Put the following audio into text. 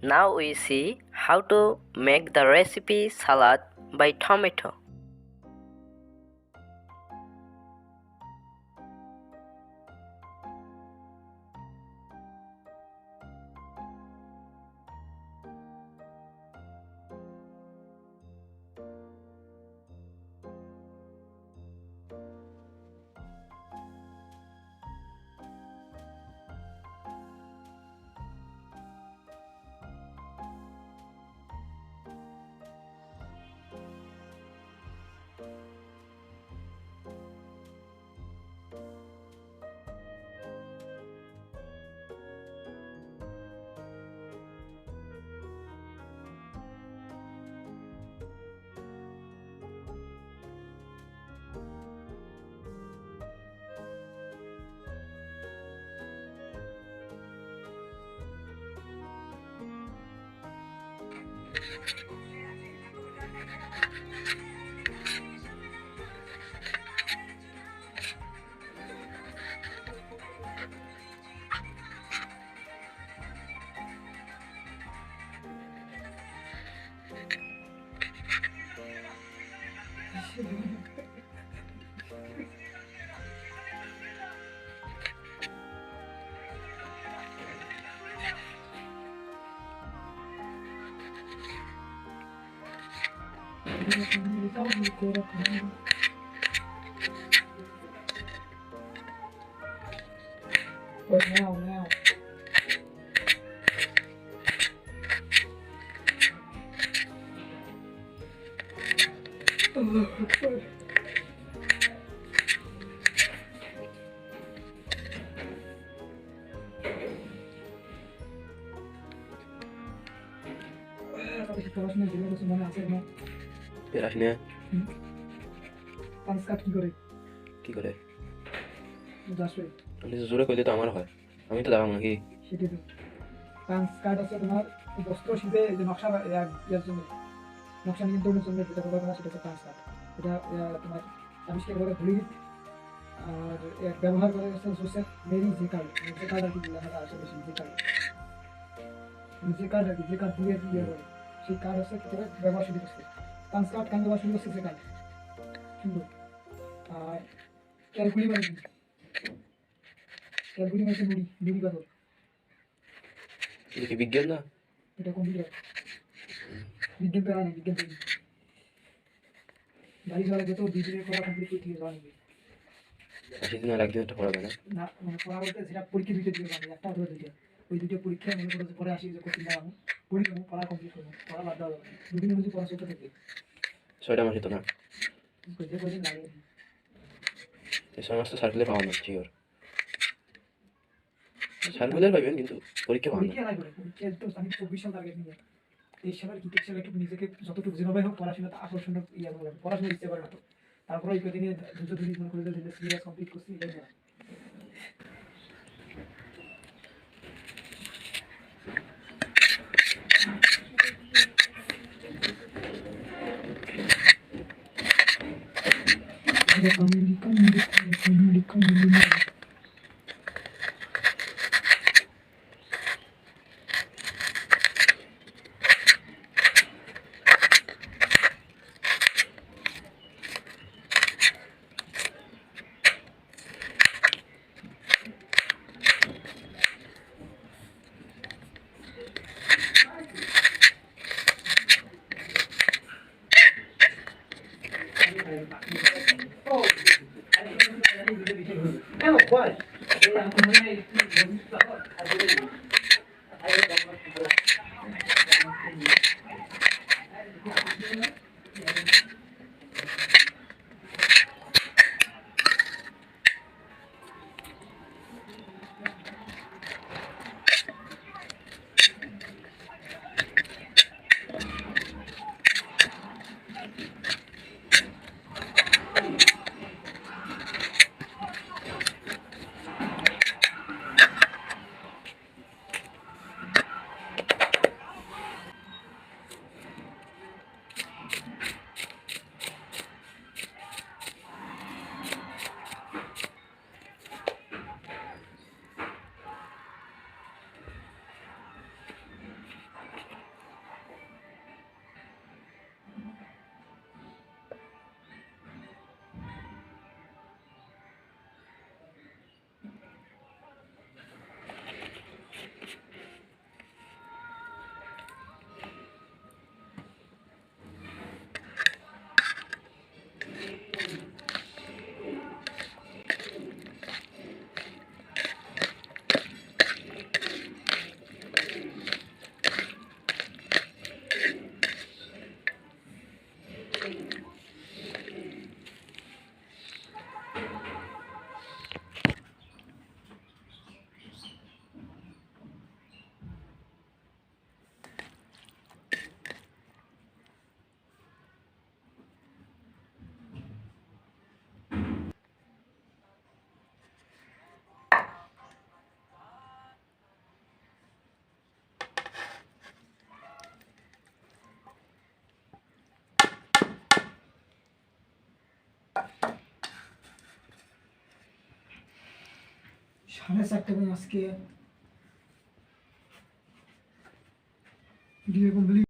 Now we see how to make the recipe salad by tomato. Now. Perašně. Pan skat কি করে? কি করে? দাসে। আমি জোরে কইলে তো আমার হয়। আমি তো দাঁড়াবো নাকি? সেটাই তো। পান স্কাট আছে তোমার বস্ত্র শিল্পে যে নকশা ইয়ার জন্য নকশা নিয়ন্ত্রণের জন্য যেটা ব্যবহার করা সেটা হচ্ছে পান স্কাট। এটা তোমার আবিষ্কার করে ঘুরিয়ে আর ব্যবহার করে হচ্ছে জোসেফ মেরি জেকার্ড আর কি লেখাটা আসে বেশি জেকার্ড আর কি জেকার্ড দিয়ে করে সেই কার্ড হচ্ছে কিভাবে ব্যবহার শুরু করছে পান স্কাট কেন ব্যবহার শুরু করছে জেকার্ড সুন্দর আর ক্যালকুলি মানে নুড়ি পাথর এটা কি বিজ্ঞান না? এটা কম্পিউটার বিজ্ঞান পেরা নেই বিজ্ঞান পেরি গাড়ি চালা যেত 2 দিনের পড়া কমপ্লিট করে দিয়ে যাওয়া নেবে সেদিন আর একদিন একটা পড়া যায় না মানে পড়া বলতে সেটা পরীক্ষা দিতে দিবে মানে একটা অথবা দুইটা ওই দুইটা পরীক্ষা মনে করো পরে আসি যে কোচিং আমি পরীক্ষা পড়া কমপ্লিট করবো পড়া বাদ দেওয়া যাবে 2 দিনের মধ্যে পড়া শেষ করতে 6টা মাসে তো না কদিন লাগে এই সমস্ত সার্কুলার পাওয়া না শিওর সার্কুলার পাবেন কিন্তু পরীক্ষা পাবেন পরীক্ষা লাগবে পরীক্ষা তো আমি 24 সাল টার্গেট নিয়ে 23 সালের কি 23 সালে একটু নিজেকে যতটুকু যেভাবে হোক পড়াশোনাতে আকর্ষণীয় ইয়া করলাম পড়াশোনা ইচ্ছে করে না তো তারপরে ওই কদিনে ধৈর্য ধরে মনে করে যে সিরিয়াস কমপ্লিট করছি এই না 4:30 বাজে আজকে ভিডিও কমপ্লিট